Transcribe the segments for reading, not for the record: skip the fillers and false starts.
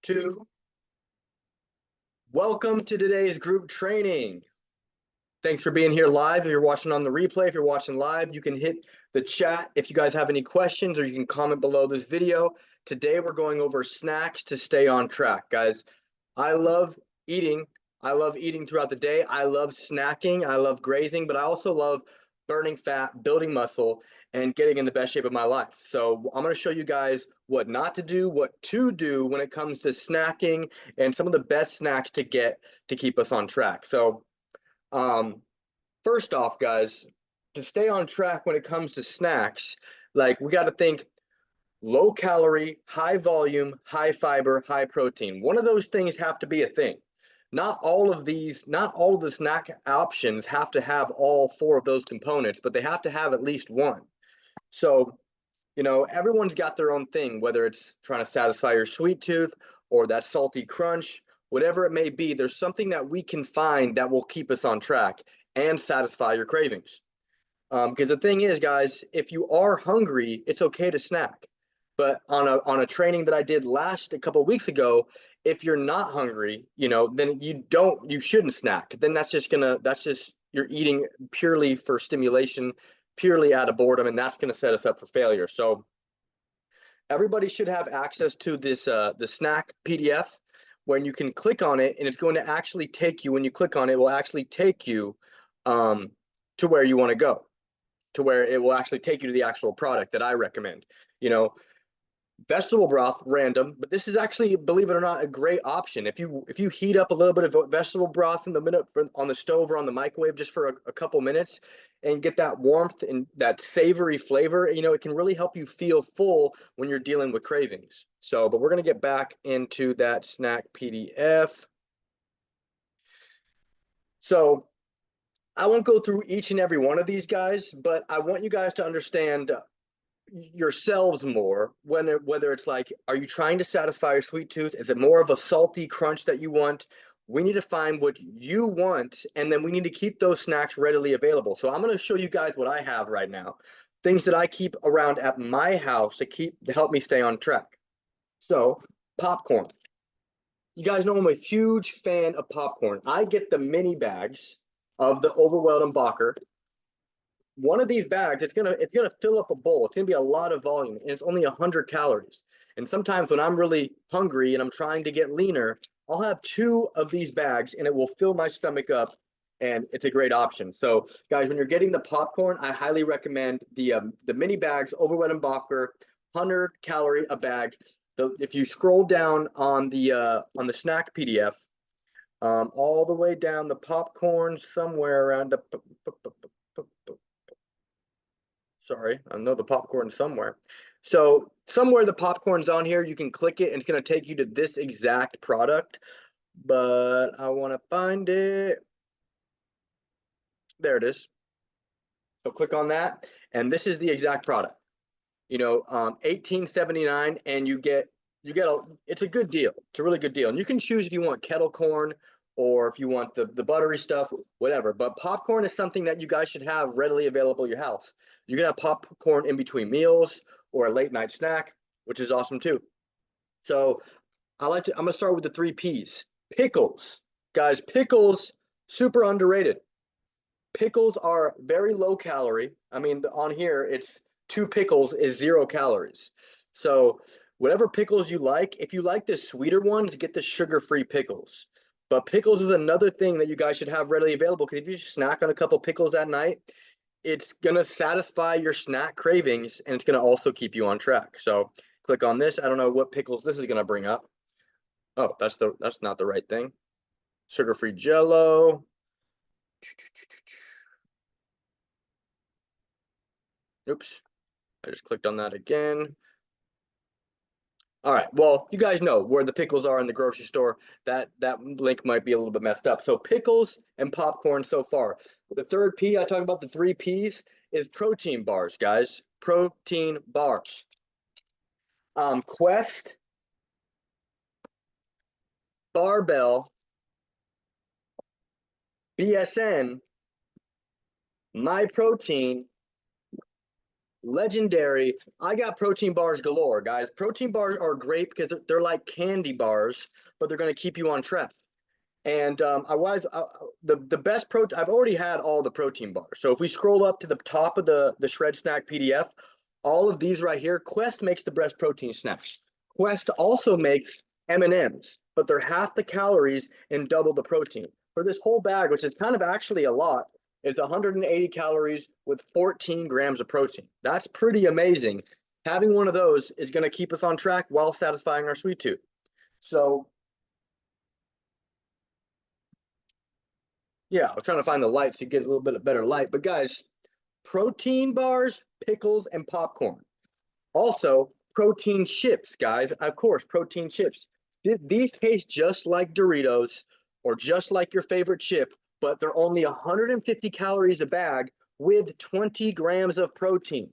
Two. Welcome to today's group training. Thanks for being here live. If you're watching on the replay, if you're watching live, you can hit the chat if you guys have any questions, or you can comment below this video. Today we're going over snacks to stay on track, guys. I love eating. I love eating throughout the day. I love snacking. I love grazing, but I also love burning fat, building muscle, and getting in the best shape of my life. So I'm going to show you guys what not to do, what to do when it comes to snacking, and some of the best snacks to get to keep us on track. So first off, guys, to stay on track when it comes to snacks, like we got to think low calorie, high volume, high fiber, high protein. One of those things have to be a thing. Not all of the snack options have to have all four of those components, but they have to have at least one. So, everyone's got their own thing, whether it's trying to satisfy your sweet tooth or that salty crunch, whatever it may be, there's something that we can find that will keep us on track and satisfy your cravings. Because the thing is, guys, if you are hungry, it's okay to snack. But on a training that I did a couple of weeks ago, if you're not hungry, then you shouldn't snack. Then that's just you're eating purely for stimulation, purely out of boredom, and that's gonna set us up for failure. So everybody should have access to this the snack PDF when you can click on it, and it's going to actually take you, when you click on it, it will actually take you to where you want to go, to where it will actually take you to the actual product that I recommend. Vegetable broth, random, but this is actually, believe it or not, a great option. If you heat up a little bit of vegetable broth in the minute on the stove or on the microwave just for a couple minutes and get that warmth and that savory flavor, it can really help you feel full when you're dealing with cravings. So, but we're going to get back into that snack PDF. So I won't go through each and every one of these guys, but I want you guys to understand yourselves more, whether it's like, are you trying to satisfy your sweet tooth? Is it more of a salty crunch that you want? We need to find what you want, and then we need to keep those snacks readily available. So I'm going to show you guys what I have right now, things that I keep around at my house to help me stay on track. So popcorn. You guys know I'm a huge fan of popcorn. I get the mini bags of the Overwhelmed and Bacher. One of these bags, it's gonna fill up a bowl. It's gonna be a lot of volume, and it's only 100 calories. And sometimes when I'm really hungry and I'm trying to get leaner, I'll have two of these bags, and it will fill my stomach up, and it's a great option. So, guys, when you're getting the popcorn, I highly recommend the mini bags, Overwhelmed and Bacher, 100 calorie a bag. If you scroll down on the snack PDF, all the way down, the popcorn somewhere around the sorry, I know the popcorn's somewhere. So somewhere the popcorn's on here, you can click it and it's going to take you to this exact product, but I want to find it. There it is. So click on that, and this is the exact product. $18.79, and it's a good deal. It's a really good deal, and you can choose if you want kettle corn or if you want the buttery stuff, whatever. But popcorn is something that you guys should have readily available at your house. You can have popcorn in between meals or a late night snack, which is awesome too. So I'm gonna start with the 3 Ps. Pickles. Guys, pickles, super underrated. Pickles are very low calorie. I mean, on here, it's 2 pickles is 0 calories. So whatever pickles you like, if you like the sweeter ones, get the sugar-free pickles. But pickles is another thing that you guys should have readily available, because if you snack on a couple pickles at night, it's gonna satisfy your snack cravings, and it's gonna also keep you on track. So click on this. I don't know what pickles this is gonna bring up. Oh, that's not the right thing. Sugar-free Jello. Oops, I just clicked on that again. All right, well, you guys know where the pickles are in the grocery store. That link might be a little bit messed up. So pickles and popcorn so far. The third P, I talk about the 3 Ps, is protein bars, guys. Protein bars. Quest, Barbell, BSN, MyProtein, legendary. I got protein bars galore, guys. Protein bars are great because they're like candy bars, but they're going to keep you on track. And the best protein. I've already had all the protein bars. So if we scroll up to the top of the Shred Snack PDF, all of these right here, Quest makes the best protein snacks. Quest also makes M&Ms, but they're half the calories and double the protein. For this whole bag, which is kind of actually a lot, it's 180 calories with 14 grams of protein. That's pretty amazing. Having one of those is going to keep us on track while satisfying our sweet tooth. So yeah, I was trying to find the light so you get a little bit of better light. But guys, protein bars, pickles, and popcorn. Also, protein chips, guys. Of course, protein chips. These taste just like Doritos or just like your favorite chip, but they're only 150 calories a bag with 20 grams of protein.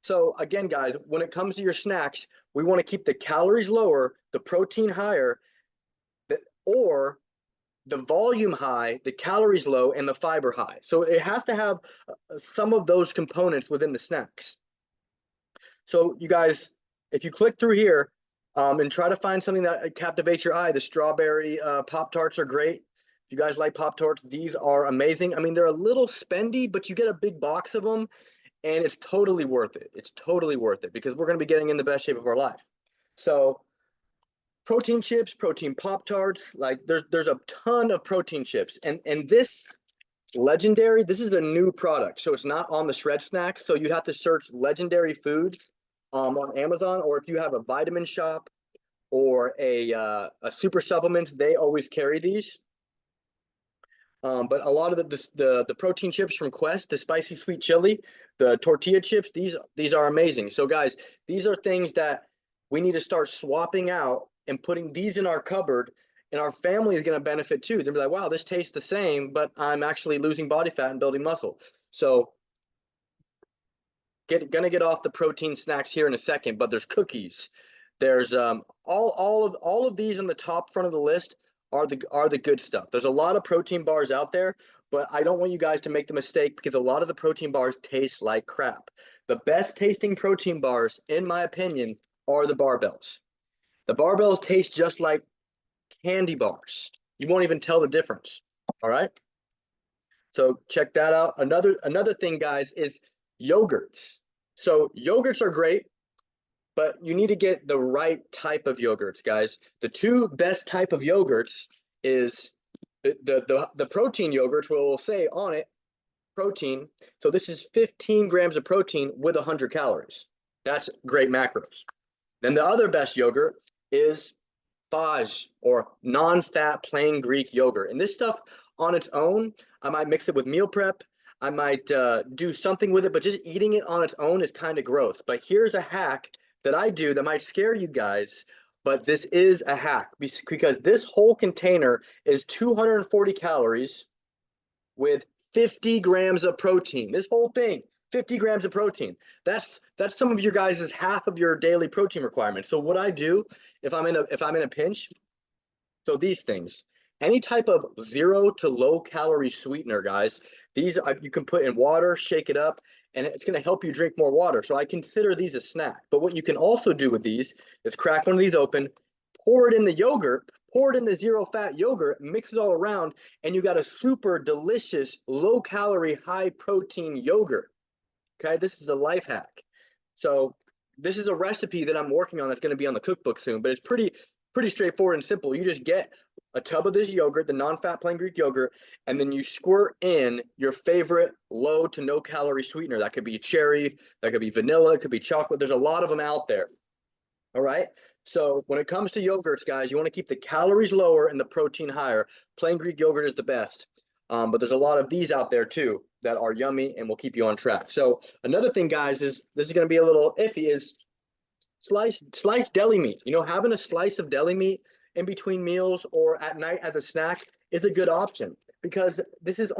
So again, guys, when it comes to your snacks, we want to keep the calories lower, the protein higher, or the volume high, the calories low, and the fiber high. So it has to have some of those components within the snacks. So you guys, if you click through here and try to find something that captivates your eye, the strawberry Pop-Tarts are great. If you guys like Pop-Tarts, these are amazing. I mean, they're a little spendy, but you get a big box of them and it's totally worth it. It's totally worth it because we're going to be getting in the best shape of our life. So protein chips, protein Pop-Tarts, like there's a ton of protein chips. And this Legendary, this is a new product, so it's not on the Shred Snacks. So you'd have to search Legendary Foods on Amazon, or if you have a vitamin shop or a super supplement, they always carry these. But a lot of the protein chips from Quest, the spicy sweet chili, the tortilla chips, these are amazing. So guys, these are things that we need to start swapping out and putting these in our cupboard, and our family is going to benefit too. They'll be like, wow, this tastes the same, but I'm actually losing body fat and building muscle. So gonna get off the protein snacks here in a second, but there's cookies. There's all of these on the top front of the list are the good stuff. There's a lot of protein bars out there, but I don't want you guys to make the mistake because a lot of the protein bars taste like crap. The best tasting protein bars, in my opinion, are the barbells. The barbells taste just like candy bars. You won't even tell the difference. All right. So check that out. Another thing, guys, is yogurts. So yogurts are great, but you need to get the right type of yogurts, guys. The two best type of yogurts is the protein yogurt will say on it protein. So this is 15 grams of protein with 100 calories. That's great macros. Then the other best yogurt is Fage or non-fat plain Greek yogurt. And this stuff on its own, I might mix it with meal prep. I might do something with it, but just eating it on its own is kind of gross. But here's a hack that I do that might scare you guys, but this is a hack because this whole container is 240 calories with 50 grams of protein. This whole thing, 50 grams of protein. That's some of your guys' half of your daily protein requirement. So what I do if I'm in a pinch, so these things, any type of 0 to low calorie sweetener, guys, these you can put in water, shake it up, and it's going to help you drink more water. So I consider these a snack. But what you can also do with these is crack one of these open, pour it in the yogurt, pour it in the 0 fat yogurt, mix it all around, and you got a super delicious, low calorie, high protein yogurt. Okay, this is a life hack. So this is a recipe that I'm working on that's going to be on the cookbook soon, but it's pretty straightforward and simple. You just get a tub of this yogurt, the non-fat plain Greek yogurt, and then you squirt in your favorite low to no calorie sweetener. That could be cherry, that could be vanilla, it could be chocolate. There's a lot of them out there. All right. So when it comes to yogurts, guys, you want to keep the calories lower and the protein higher. Plain Greek yogurt is the best. But there's a lot of these out there too that are yummy and will keep you on track. So another thing, guys, is this is going to be a little iffy is sliced deli meat. You know, having a slice of deli meat in between meals or at night as a snack is a good option because this is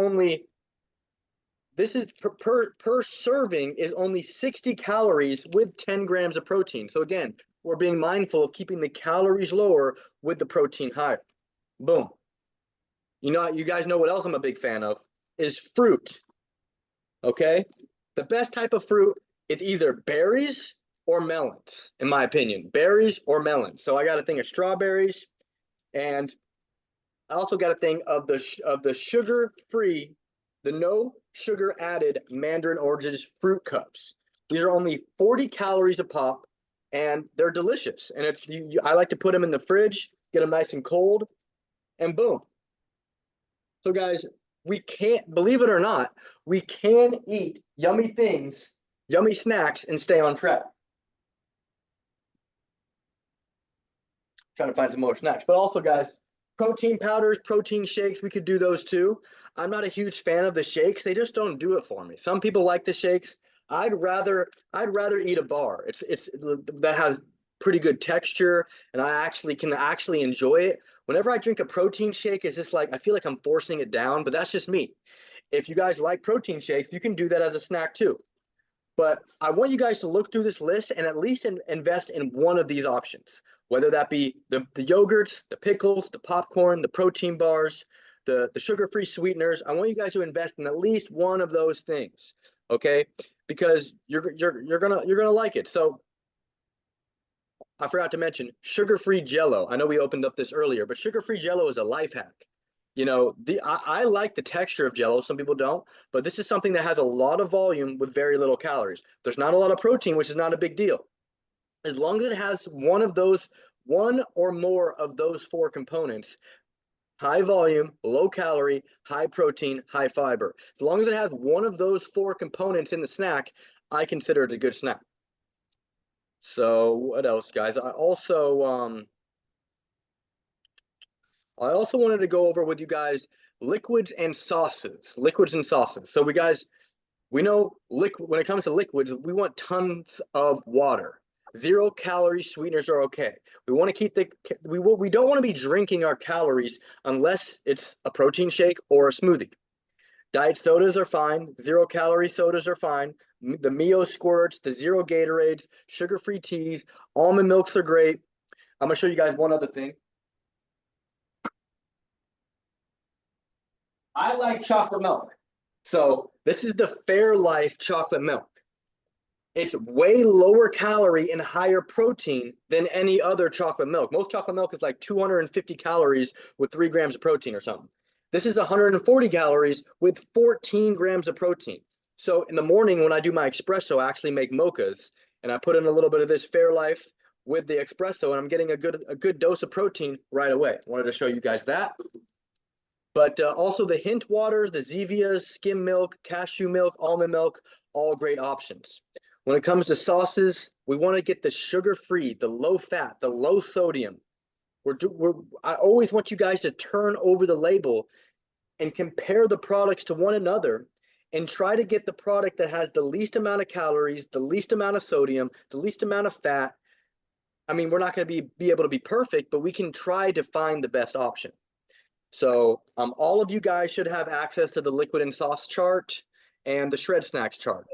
per serving is only 60 calories with 10 grams of protein. So again, we're being mindful of keeping the calories lower with the protein higher. Boom. You know, you guys know what else I'm a big fan of is fruit. Okay. The best type of fruit it's either berries or melons, in my opinion. Berries or melons. So I got a thing of strawberries, and I also got a thing of the sugar-free, the no sugar added Mandarin Oranges fruit cups. These are only 40 calories a pop, and they're delicious. And I like to put them in the fridge, get them nice and cold, and boom. So guys, we can't, believe it or not, we can eat yummy things, yummy snacks, and stay on track. Trying to find some more snacks. But also, guys, protein powders, protein shakes, we could do those too. I'm not a huge fan of the shakes. They just don't do it for me. Some people like the shakes. I'd rather eat a bar. It's that has pretty good texture, and I can actually enjoy it. Whenever I drink a protein shake, it's just like I feel like I'm forcing it down, but that's just me. If you guys like protein shakes, you can do that as a snack too. But I want you guys to look through this list and at least invest in one of these options, whether that be the yogurts, the pickles, the popcorn, the protein bars, the sugar-free sweeteners. I want you guys to invest in at least one of those things, okay? Because you're gonna like it. So I forgot to mention sugar-free Jello. I know we opened up this earlier, but sugar-free Jello is a life hack. You know, I like the texture of Jello. Some people don't, but this is something that has a lot of volume with very little calories. There's not a lot of protein, which is not a big deal. As long as it has one or more of those four components, high volume, low calorie, high protein, high fiber. As long as it has one of those four components in the snack, I consider it a good snack. So what else, guys? I also wanted to go over with you guys liquids and sauces. Liquids and sauces. So we know liquid when it comes to liquids, we want tons of water. 0 calorie sweeteners are okay. We want to keep we don't want to be drinking our calories unless it's a protein shake or a smoothie. Diet sodas are fine. 0 calorie sodas are fine. The Mio squirts, the zero Gatorades, sugar-free teas, almond milks are great. I'm gonna show you guys one other thing. I like chocolate milk. So this is the Fairlife chocolate milk. It's way lower calorie and higher protein than any other chocolate milk. Most chocolate milk is like 250 calories with 3 grams of protein or something. This is 140 calories with 14 grams of protein. So in the morning when I do my espresso, I actually make mochas, and I put in a little bit of this Fairlife with the espresso, and I'm getting a good dose of protein right away. I wanted to show you guys that. But also the hint waters, the Zevias, skim milk, cashew milk, almond milk, all great options. When it comes to sauces, we want to get the sugar-free, the low-fat, the low sodium. I always want you guys to turn over the label and compare the products to one another and try to get the product that has the least amount of calories, the least amount of sodium, the least amount of fat. I mean, we're not going to be able to be perfect, but we can try to find the best option. So all of you guys should have access to the liquid and sauce chart and the shred snacks chart.